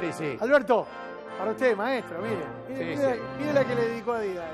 Sí, sí. Alberto, para usted, maestro, mire. Sí, Mire la que le dedicó a Adidas.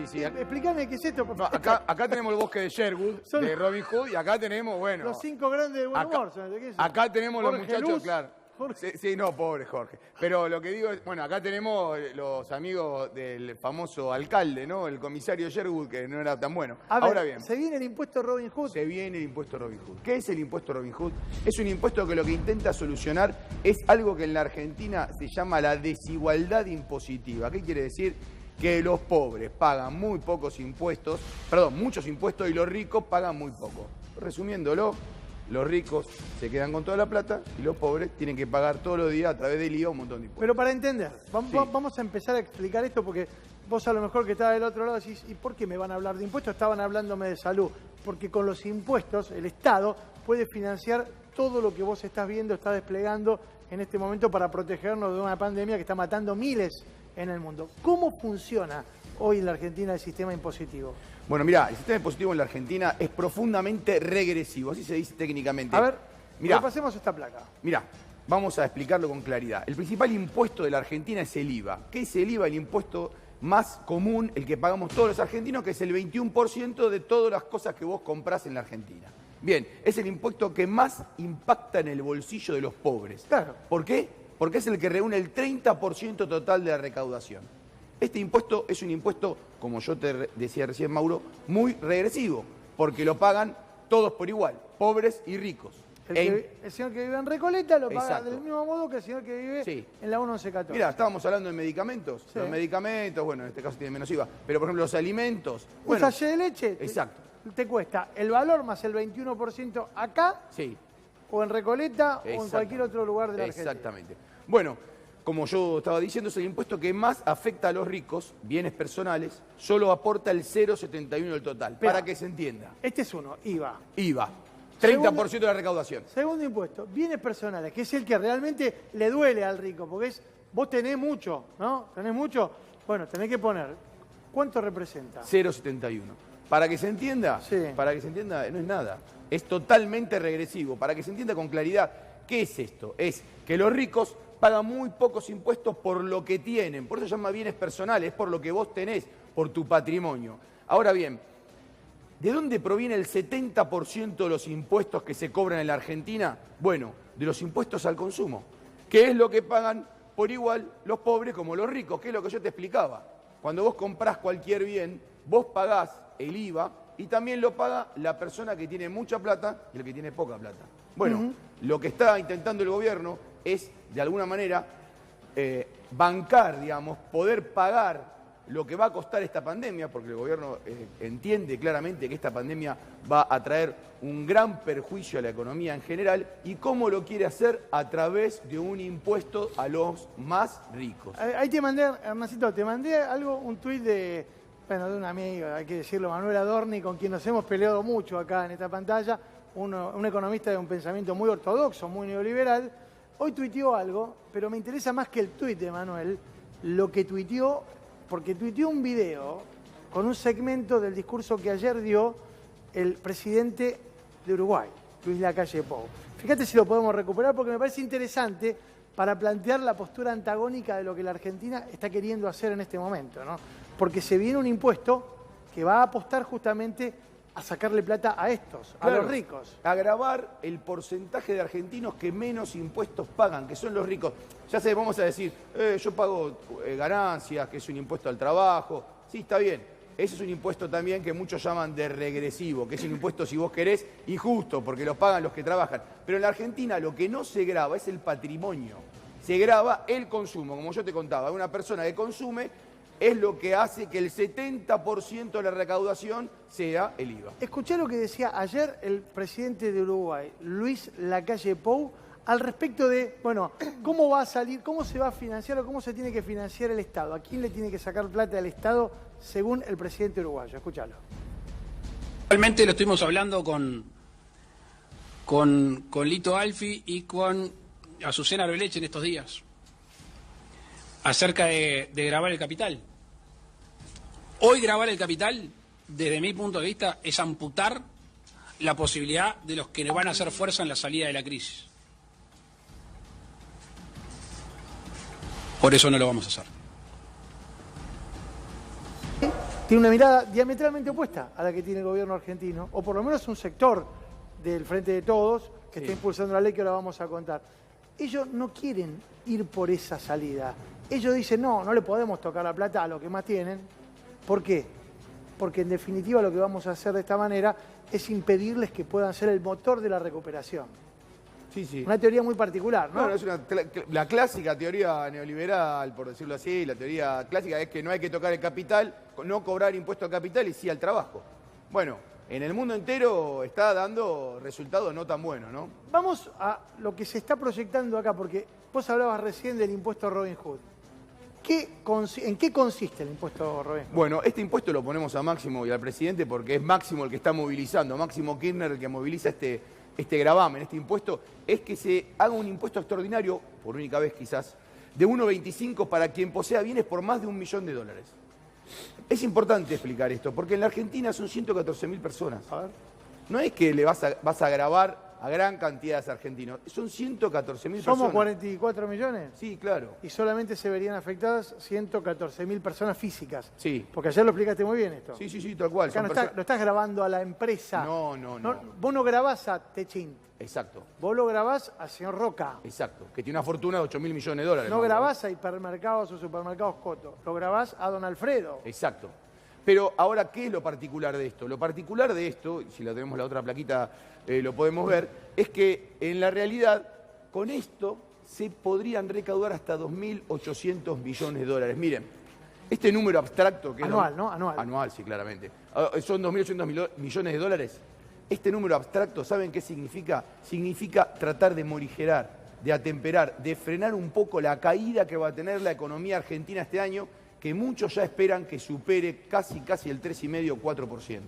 Sí. Explícame qué es esto. No, acá tenemos el bosque de Sherwood, de Robin Hood, y acá tenemos, bueno... Los 5 grandes de buen humor. Acá tenemos Jorge los muchachos, Luz, claro. Jorge. Sí, no, pobre Jorge. Pero lo que digo es, bueno, acá tenemos los amigos del famoso alcalde, ¿no? El comisario Sherwood, que no era tan bueno. Ahora bien, ¿se viene el impuesto Robin Hood? se viene el impuesto Robin Hood. ¿Qué es el impuesto Robin Hood? Es un impuesto que lo que intenta solucionar es algo que en la Argentina se llama la desigualdad impositiva. ¿Qué quiere decir? Que los pobres pagan muy pocos impuestos, muchos impuestos, y los ricos pagan muy poco. Resumiéndolo, los ricos se quedan con toda la plata y los pobres tienen que pagar todos los días a través del IVA un montón de impuestos. Pero para entender, vamos a empezar a explicar esto porque vos a lo mejor que estás del otro lado decís, ¿y por qué me van a hablar de impuestos? Estaban hablándome de salud. Porque con los impuestos el Estado puede financiar todo lo que vos estás viendo, estás desplegando en este momento para protegernos de una pandemia que está matando miles en el mundo. ¿Cómo funciona hoy en la Argentina el sistema impositivo? Bueno, mirá, el sistema impositivo en la Argentina es profundamente regresivo, así se dice técnicamente. A ver, mirá, repasemos esta placa. Mirá, vamos a explicarlo con claridad. El principal impuesto de la Argentina es el IVA. ¿Qué es el IVA? El impuesto más común, el que pagamos todos los argentinos, que es el 21% de todas las cosas que vos comprás en la Argentina. Bien, es el impuesto que más impacta en el bolsillo de los pobres. Claro. ¿Por qué? Porque es el que reúne el 30% total de la recaudación. Este impuesto es un impuesto, como yo te decía recién, Mauro, muy regresivo, porque lo pagan todos por igual, pobres y ricos. El señor que vive en Recoleta lo paga Exacto. del mismo modo que el señor que vive en la 1114. Mirá, estábamos hablando de medicamentos. Sí. Los medicamentos, bueno, en este caso tienen menos IVA, pero por ejemplo los alimentos. Un Bueno, sachet de leche exacto. te cuesta el valor más el 21% acá, Sí, o en Recoleta, o en cualquier otro lugar de la Argentina. exactamente. Bueno, como yo estaba diciendo, es el impuesto que más afecta a los ricos, bienes personales, solo aporta el 0,71 del total, Pero, para que se entienda. Este es uno, IVA. IVA, 30% de la recaudación. Segundo impuesto, bienes personales, que es el que realmente le duele al rico, porque es, vos tenés mucho, ¿no? Tenés mucho, bueno, tenés que poner, ¿cuánto representa? 0,71. Para que se entienda, no es nada. Es totalmente regresivo. Para que se entienda con claridad, ¿qué es esto? Es que los ricos pagan muy pocos impuestos por lo que tienen. Por eso se llama bienes personales, es por lo que vos tenés, por tu patrimonio. Ahora bien, ¿de dónde proviene el 70% de los impuestos que se cobran en la Argentina? Bueno, de los impuestos al consumo, que es lo que pagan por igual los pobres como los ricos, que es lo que yo te explicaba. Cuando vos comprás cualquier bien, vos pagás el IVA y también lo paga la persona que tiene mucha plata y el que tiene poca plata. Bueno, lo que está intentando el gobierno es, de alguna manera, bancar, digamos, poder pagar lo que va a costar esta pandemia, porque el gobierno entiende claramente que esta pandemia va a traer un gran perjuicio a la economía en general, y cómo lo quiere hacer a través de un impuesto a los más ricos. Ahí te mandé, Hernancito, te mandé un tuit de un amigo, hay que decirlo, Manuel Adorni, con quien nos hemos peleado mucho acá en esta pantalla, un economista de un pensamiento muy ortodoxo, muy neoliberal. Hoy tuiteó algo, pero me interesa más que el tuit de Manuel, lo que tuiteó, porque tuiteó un video con un segmento del discurso que ayer dio el presidente de Uruguay, Luis Lacalle Pou. Fíjate si lo podemos recuperar, porque me parece interesante para plantear la postura antagónica de lo que la Argentina está queriendo hacer en este momento, ¿no? Porque se viene un impuesto que va a apostar justamente a sacarle plata a estos, a los ricos. Agravar el porcentaje de argentinos que menos impuestos pagan, que son los ricos. Ya sé, vamos a decir, yo pago ganancias, que es un impuesto al trabajo. Sí, está bien. Ese es un impuesto también que muchos llaman de regresivo, que es un impuesto, si vos querés, injusto, porque lo pagan los que trabajan. Pero en la Argentina lo que no se grava es el patrimonio. Se grava el consumo, como yo te contaba. Una persona que consume es lo que hace que el 70% de la recaudación sea el IVA. Escuché lo que decía ayer el presidente de Uruguay, Luis Lacalle Pou, al respecto de, bueno, cómo va a salir, cómo se va a financiar o cómo se tiene que financiar el Estado. ¿A quién le tiene que sacar plata al Estado según el presidente uruguayo? Escúchalo. Realmente lo estuvimos hablando con Lito Alfi y con Azucena Arbeleche en estos días, acerca de gravar el capital. Hoy gravar el capital, desde mi punto de vista, es amputar la posibilidad de los que van a hacer fuerza en la salida de la crisis. Por eso no lo vamos a hacer. Tiene una mirada diametralmente opuesta a la que tiene el gobierno argentino, o por lo menos un sector del Frente de Todos que está impulsando la ley que ahora vamos a contar. Ellos no quieren ir por esa salida. Ellos dicen, no le podemos tocar la plata a lo que más tienen. ¿Por qué? Porque en definitiva lo que vamos a hacer de esta manera es impedirles que puedan ser el motor de la recuperación. Sí. Una teoría muy particular, ¿no? Bueno, es la clásica teoría neoliberal, por decirlo así. La teoría clásica es que no hay que tocar el capital, no cobrar impuesto al capital y sí al trabajo. Bueno, en el mundo entero está dando resultados no tan buenos, ¿no? Vamos a lo que se está proyectando acá, porque vos hablabas recién del impuesto Robin Hood. ¿En qué consiste el impuesto Robin Hood? Bueno, este impuesto lo ponemos a Máximo y al presidente porque es Máximo el que está movilizando, Máximo Kirchner el que moviliza este gravamen, este impuesto, es que se haga un impuesto extraordinario, por única vez quizás, de 1,25 para quien posea bienes por más de $1 millón. Es importante explicar esto, porque en la Argentina son 114.000 personas. A ver. No es que le vas a gravar a gran cantidad de argentinos, son 114.000 personas. ¿Somos 44 millones? Sí, claro. Y solamente se verían afectadas 114.000 personas físicas. Sí. Porque ayer lo explicaste muy bien esto. Sí, tal cual. Acá no estás grabando a la empresa. No. Vos no grabás a Techín. Exacto. Vos lo grabás al señor Roca. Exacto. Que tiene una fortuna de $8.000 millones. No grabás a hipermercados o supermercados Coto. Lo grabás a don Alfredo. Exacto. Pero ahora, ¿qué es lo particular de esto? Lo particular de esto, si la tenemos la otra plaquita, lo podemos ver, es que en la realidad, con esto se podrían recaudar hasta $2.800 millones. Miren, este número abstracto que anual, ¿no? Anual. Anual, sí, claramente. Son $2.800 millones. Este número abstracto, ¿saben qué significa? Significa tratar de morigerar, de atemperar, de frenar un poco la caída que va a tener la economía argentina este año, que muchos ya esperan que supere casi el 3,5 o 4%.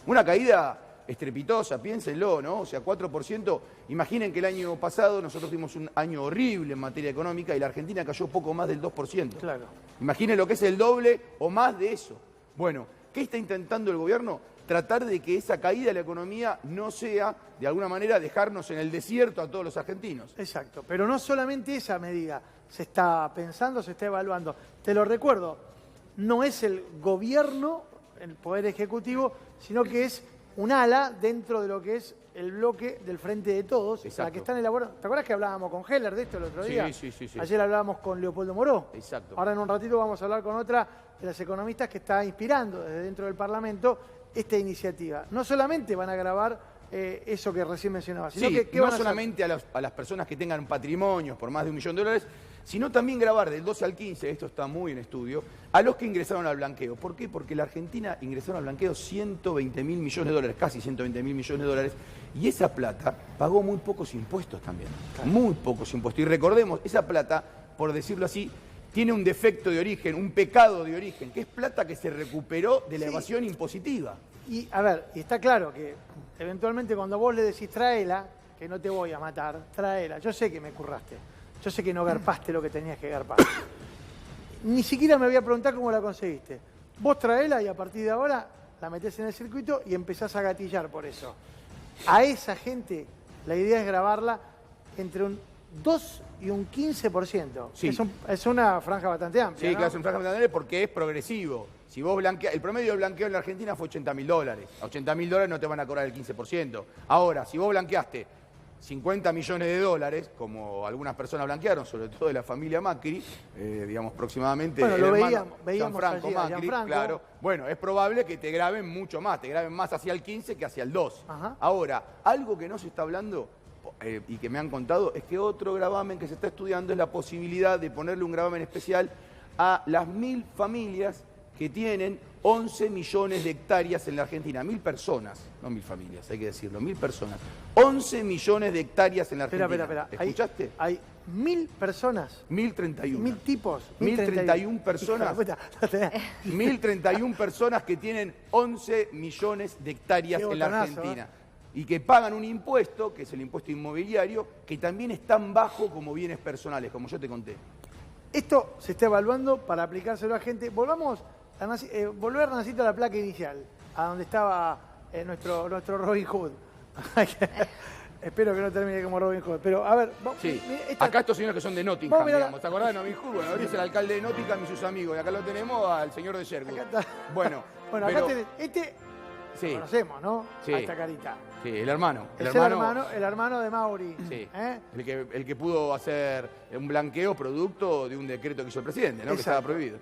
Una caída estrepitosa, piénsenlo, ¿no? O sea, 4%. Imaginen que el año pasado nosotros tuvimos un año horrible en materia económica y la Argentina cayó poco más del 2%. Claro. Imaginen lo que es el doble o más de eso. Bueno, ¿qué está intentando el gobierno? Tratar de que esa caída de la economía no sea, de alguna manera, dejarnos en el desierto a todos los argentinos. Exacto, pero no solamente esa medida se está pensando, se está evaluando. Te lo recuerdo, no es el gobierno, el Poder Ejecutivo, sino que es un ala dentro de lo que es el bloque del Frente de Todos, Exacto. la que están elaborando. ¿Te acuerdas que hablábamos con Heller de esto el otro día? Sí. Ayer hablábamos con Leopoldo Moró. Exacto. Ahora en un ratito vamos a hablar con otra de las economistas que está inspirando desde dentro del Parlamento esta iniciativa. No solamente van a grabar eso que recién mencionaba, sino sí, que ¿qué no van a solamente a las personas que tengan patrimonios por más de $1 millón, sino también grabar del 12 al 15, esto está muy en estudio, a los que ingresaron al blanqueo. ¿Por qué? Porque la Argentina ingresaron al blanqueo $120.000 millones, casi $120.000 millones, y esa plata pagó muy pocos impuestos también, muy pocos impuestos. Y recordemos, esa plata, por decirlo así, tiene un defecto de origen, un pecado de origen, que es plata que se recuperó de la evasión impositiva. Y a ver, y está claro que eventualmente cuando vos le decís tráela, que no te voy a matar, tráela, yo sé que me curraste, yo sé que no garpaste lo que tenías que garpar. Ni siquiera me voy a preguntar cómo la conseguiste. Vos traela y a partir de ahora la metés en el circuito y empezás a gatillar por eso. A esa gente la idea es grabarla entre un 2 y un 15%. Sí. Es una franja bastante amplia, Sí, ¿no? claro, es un franja bastante amplia porque es progresivo. Si vos el promedio de blanqueo en la Argentina fue $80.000. A $80.000 no te van a cobrar el 15%. Ahora, si vos blanqueaste $50 millones, como algunas personas blanquearon, sobre todo de la familia Macri, digamos aproximadamente. Bueno, lo veíamos Gianfranco allí, Macri, Gianfranco. claro. Bueno, es probable que te graben mucho más, te graben más hacia el 15 que hacia el 2. Ajá. Ahora, algo que no se está hablando y que me han contado es que otro gravamen que se está estudiando es la posibilidad de ponerle un gravamen especial a las 1.000 familias que tienen 11 millones de hectáreas en la Argentina. 1.000 personas, no 1.000 familias, hay que decirlo, 1.000 personas. 11 millones de hectáreas en la Argentina. Espera. ¿Escuchaste? Hay 1.000 personas. 1.031. 1.000 tipos. 1.031 personas. Hijo de puta. 1.031 personas que tienen 11 millones de hectáreas Qué en la botonazo, Argentina. Y que pagan un impuesto, que es el impuesto inmobiliario, que también es tan bajo como bienes personales, como yo te conté. Esto se está evaluando para aplicárselo a gente. Volver, Nacito, a la placa inicial, a donde estaba nuestro Robin Hood. Espero que no termine como Robin Hood. Pero, a ver... Sí, acá estos señores que son de Nottingham, digamos. ¿Te acordás de Robin Hood? Bueno, ahorita es el alcalde de Nottingham y sus amigos. Y acá lo tenemos al señor de Sherwood. Bueno, bueno, acá tenés... Lo conocemos, ¿no? Sí. A esta carita. Sí, el hermano. El hermano de Mauri. Sí. El que pudo hacer un blanqueo producto de un decreto que hizo el presidente, ¿no? Que estaba prohibido.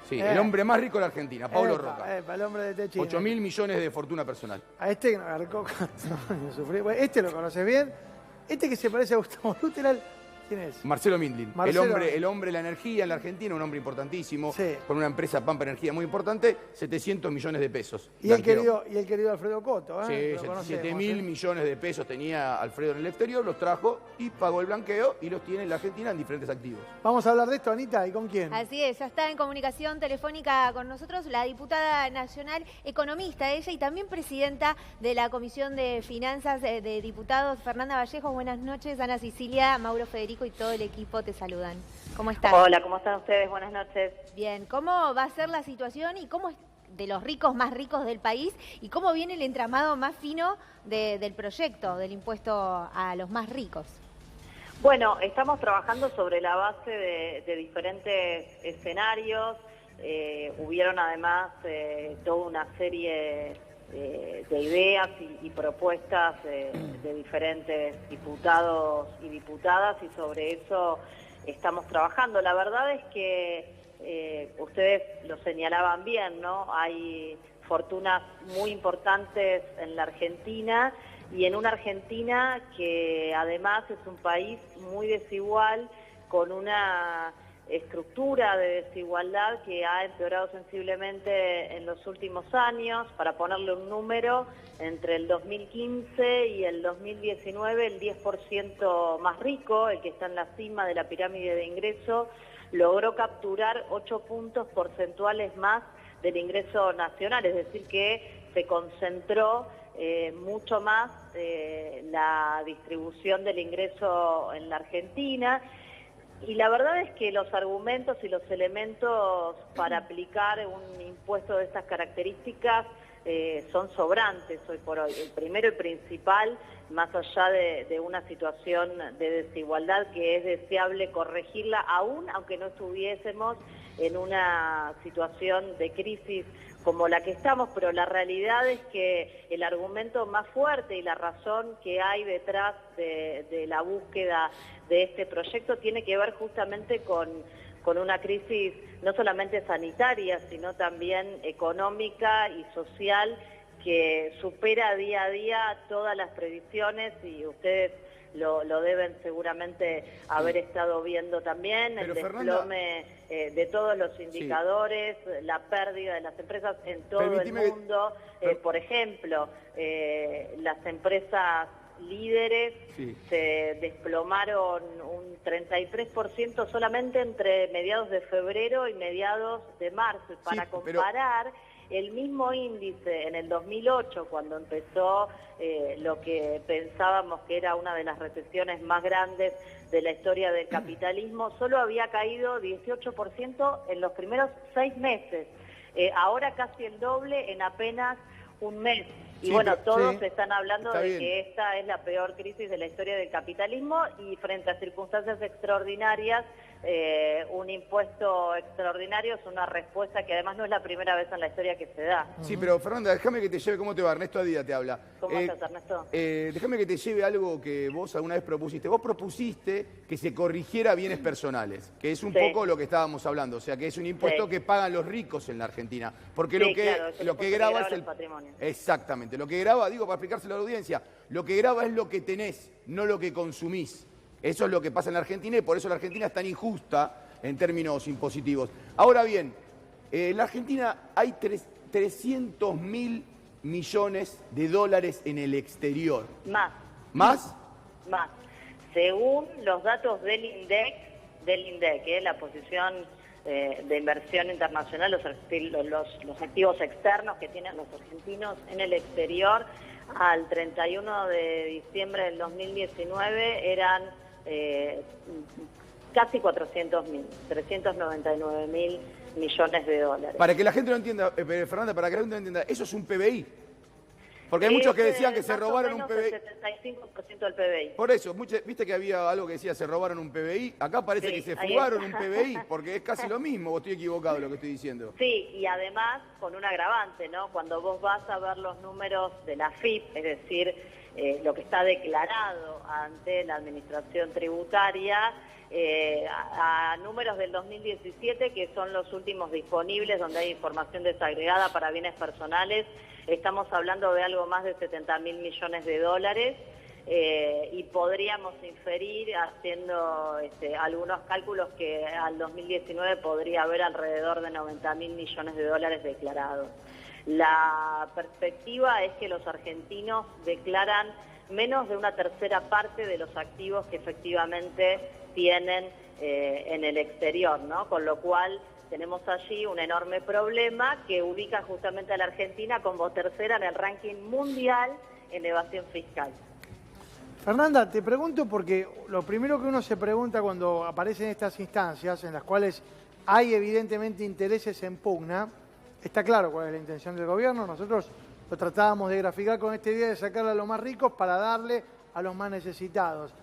Sí, el hombre más rico de la Argentina, Paulo Roca. El hombre de Techín. 8.000 millones de fortuna personal. A este que nos agarcó bueno, este lo conoces bien. Este que se parece a Gustavo Luteral. ¿Quién es? Marcelo Mindlin, el hombre de la energía en la Argentina, un hombre importantísimo, con una empresa Pampa Energía muy importante, 700 millones de pesos. Y el querido Alfredo Coto, ¿eh? Sí, 7.000 millones de pesos tenía Alfredo en el exterior, los trajo y pagó el blanqueo y los tiene en la Argentina en diferentes activos. Vamos a hablar de esto, Anita, ¿y con quién? Así es, ya está en comunicación telefónica con nosotros la diputada nacional, economista ella y también presidenta de la Comisión de Finanzas de Diputados, Fernanda Vallejo. Buenas noches, Ana Cecilia, Mauro Federico y todo el equipo te saludan. ¿Cómo estás? Hola, ¿cómo están ustedes? Buenas noches. Bien, ¿cómo va a ser la situación y cómo es de los ricos más ricos del país y cómo viene el entramado más fino del proyecto del impuesto a los más ricos? Bueno, estamos trabajando sobre la base de diferentes escenarios. Hubieron además toda una serie de ideas y propuestas de diferentes diputados y diputadas y sobre eso estamos trabajando. La verdad es que ustedes lo señalaban bien, ¿no? Hay fortunas muy importantes en la Argentina y en una Argentina que además es un país muy desigual con una estructura de desigualdad que ha empeorado sensiblemente en los últimos años. Para ponerle un número, entre el 2015 y el 2019 el 10% más rico, el que está en la cima de la pirámide de ingreso, logró capturar 8 puntos porcentuales más del ingreso nacional, es decir que se concentró mucho más la distribución del ingreso en la Argentina. Y la verdad es que los argumentos y los elementos para aplicar un impuesto de estas características son sobrantes hoy por hoy. El primero y principal, más allá de una situación de desigualdad que es deseable corregirla, aún aunque no estuviésemos en una situación de crisis como la que estamos, pero la realidad es que el argumento más fuerte y la razón que hay detrás de la búsqueda de este proyecto tiene que ver justamente con una crisis no solamente sanitaria, sino también económica y social que supera día a día todas las previsiones y ustedes lo deben seguramente haber estado viendo también, el desplome de todos los indicadores, la pérdida de las empresas en todo el mundo. Por ejemplo, las empresas líderes se desplomaron un 33% solamente entre mediados de febrero y mediados de marzo. Y para comparar, el mismo índice en el 2008, cuando empezó lo que pensábamos que era una de las recesiones más grandes de la historia del capitalismo, solo había caído 18% en los primeros 6 meses. Ahora casi el doble en apenas un mes. Y bueno, todos están hablando de que esta es la peor crisis de la historia del capitalismo y frente a circunstancias extraordinarias, un impuesto extraordinario es una respuesta que además no es la primera vez en la historia que se da. Sí, pero Fernanda, déjame que te lleve, ¿cómo te va? Ernesto Adía te habla. ¿Cómo estás, Ernesto? Déjame que te lleve algo que vos alguna vez propusiste. Vos propusiste que se corrigiera bienes personales, que es un poco lo que estábamos hablando, o sea, que es un impuesto que pagan los ricos en la Argentina, porque lo que grava es el patrimonio. Exactamente, lo que grava, digo, para explicárselo a la audiencia, lo que grava es lo que tenés, no lo que consumís. Eso es lo que pasa en la Argentina y por eso la Argentina es tan injusta en términos impositivos. Ahora bien, en la Argentina hay 300.000 millones de dólares en el exterior. Más. ¿Más? Más. Según los datos del INDEC, la posición de inversión internacional, los activos externos que tienen los argentinos en el exterior, al 31 de diciembre del 2019 eran casi 400.000, 399.000 millones de dólares. Para que la gente lo entienda, Fernanda, para que la gente lo entienda, eso es un PBI. Porque hay muchos que decían que se robaron un PBI. El 75% del PBI. Por eso, viste que había algo que decía se robaron un PBI. Acá parece que se fugaron un PBI, porque es casi lo mismo, o estoy equivocado lo que estoy diciendo. Sí, y además con un agravante, ¿no? Cuando vos vas a ver los números de la AFIP, es decir, lo que está declarado ante la Administración Tributaria, a números del 2017, que son los últimos disponibles, donde hay información desagregada para bienes personales, estamos hablando de algo más de 70.000 millones de dólares, y podríamos inferir, haciendo algunos cálculos, que al 2019 podría haber alrededor de 90.000 millones de dólares declarados. La perspectiva es que los argentinos declaran menos de una tercera parte de los activos que efectivamente tienen en el exterior, ¿no? Con lo cual tenemos allí un enorme problema que ubica justamente a la Argentina como tercera en el ranking mundial en evasión fiscal. Fernanda, te pregunto porque lo primero que uno se pregunta cuando aparecen estas instancias en las cuales hay evidentemente intereses en pugna, está claro cuál es la intención del gobierno. Nosotros lo tratábamos de graficar con este día, de sacarle a los más ricos para darle a los más necesitados.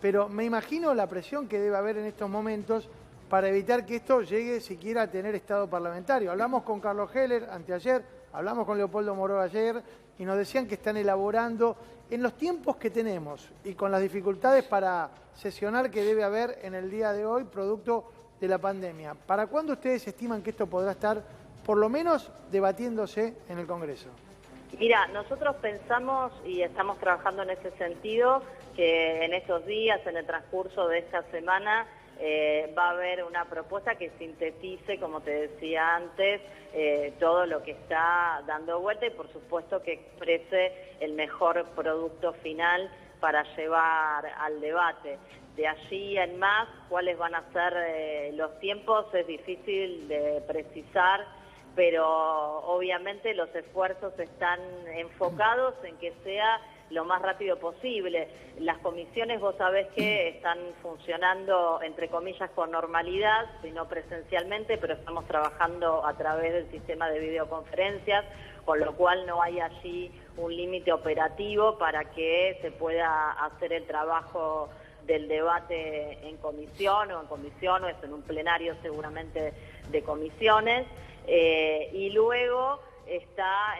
Pero me imagino la presión que debe haber en estos momentos para evitar que esto llegue siquiera a tener estado parlamentario. Hablamos con Carlos Heller anteayer, hablamos con Leopoldo Moró ayer y nos decían que están elaborando en los tiempos que tenemos y con las dificultades para sesionar que debe haber en el día de hoy producto de la pandemia. ¿Para cuándo ustedes estiman que esto podrá estar por lo menos debatiéndose en el Congreso? Mira, nosotros pensamos y estamos trabajando en ese sentido que en estos días, en el transcurso de esta semana, va a haber una propuesta que sintetice, como te decía antes, todo lo que está dando vuelta y por supuesto que exprese el mejor producto final para llevar al debate. De allí en más, cuáles van a ser los tiempos es difícil de precisar, pero obviamente los esfuerzos están enfocados en que sea lo más rápido posible. Las comisiones, vos sabés que están funcionando, entre comillas, con normalidad, sino presencialmente, pero estamos trabajando a través del sistema de videoconferencias, con lo cual no hay allí un límite operativo para que se pueda hacer el trabajo del debate en comisión o en un plenario seguramente de comisiones. Y luego está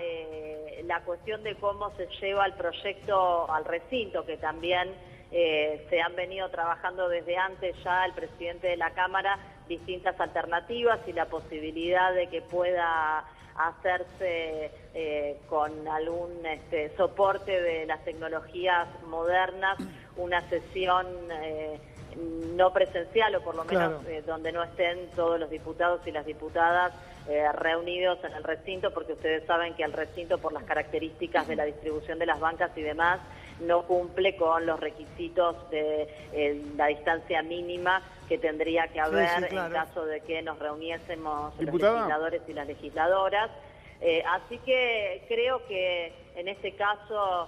la cuestión de cómo se lleva el proyecto al recinto, que también se han venido trabajando desde antes ya el presidente de la Cámara distintas alternativas y la posibilidad de que pueda hacerse con algún soporte de las tecnologías modernas, una sesión no presencial o por lo menos donde no estén todos los diputados y las diputadas reunidos en el recinto, porque ustedes saben que el recinto, por las características de la distribución de las bancas y demás, no cumple con los requisitos de la distancia mínima que tendría que haber en caso de que nos reuniésemos los legisladores y las legisladoras. Así que creo que en este caso,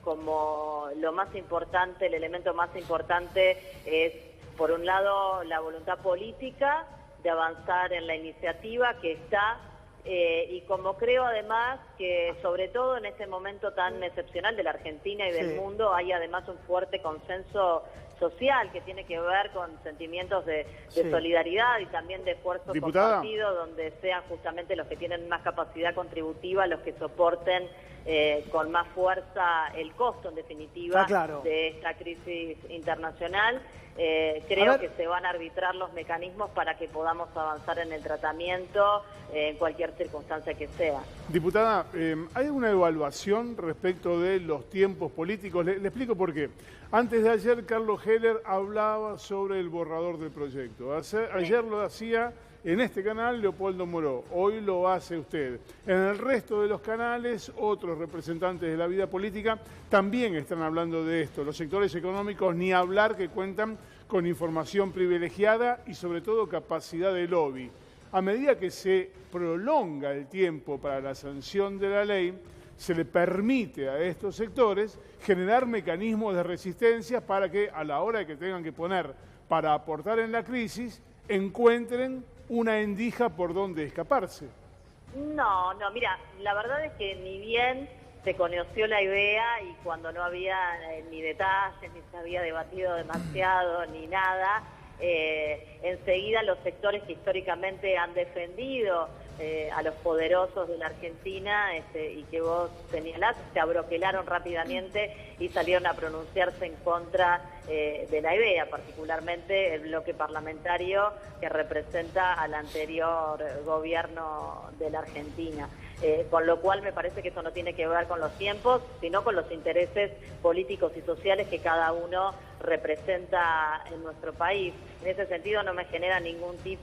como lo más importante, el elemento más importante es, por un lado, la voluntad política de avanzar en la iniciativa que está, y como creo además que sobre todo en este momento tan excepcional de la Argentina y del mundo, hay además un fuerte consenso social que tiene que ver con sentimientos de solidaridad y también de esfuerzo compartido, donde sean justamente los que tienen más capacidad contributiva los que soporten con más fuerza el costo, en definitiva, de esta crisis internacional. Creo que se van a arbitrar los mecanismos para que podamos avanzar en el tratamiento en cualquier circunstancia que sea. Diputada, ¿hay una evaluación respecto de los tiempos políticos? Le explico por qué. Antes de ayer, Carlos Heller hablaba sobre el borrador del proyecto. Ayer lo hacía en este canal Leopoldo Moró, hoy lo hace usted. En el resto de los canales, otros representantes de la vida política también están hablando de esto. Los sectores económicos, ni hablar, que cuentan con información privilegiada y sobre todo capacidad de lobby. A medida que se prolonga el tiempo para la sanción de la ley, se le permite a estos sectores generar mecanismos de resistencia para que a la hora que tengan que poner para aportar en la crisis, encuentren una endija por donde escaparse. No, mira, la verdad es que ni bien se conoció la idea y cuando no había ni detalles, ni se había debatido demasiado, ni nada, enseguida los sectores que históricamente han defendido a los poderosos de la Argentina y que vos señalás, se abroquelaron rápidamente y salieron a pronunciarse en contra de la idea, particularmente el bloque parlamentario que representa al anterior gobierno de la Argentina. Con lo cual me parece que eso no tiene que ver con los tiempos, sino con los intereses políticos y sociales que cada uno representa en nuestro país. En ese sentido no me genera ningún tipo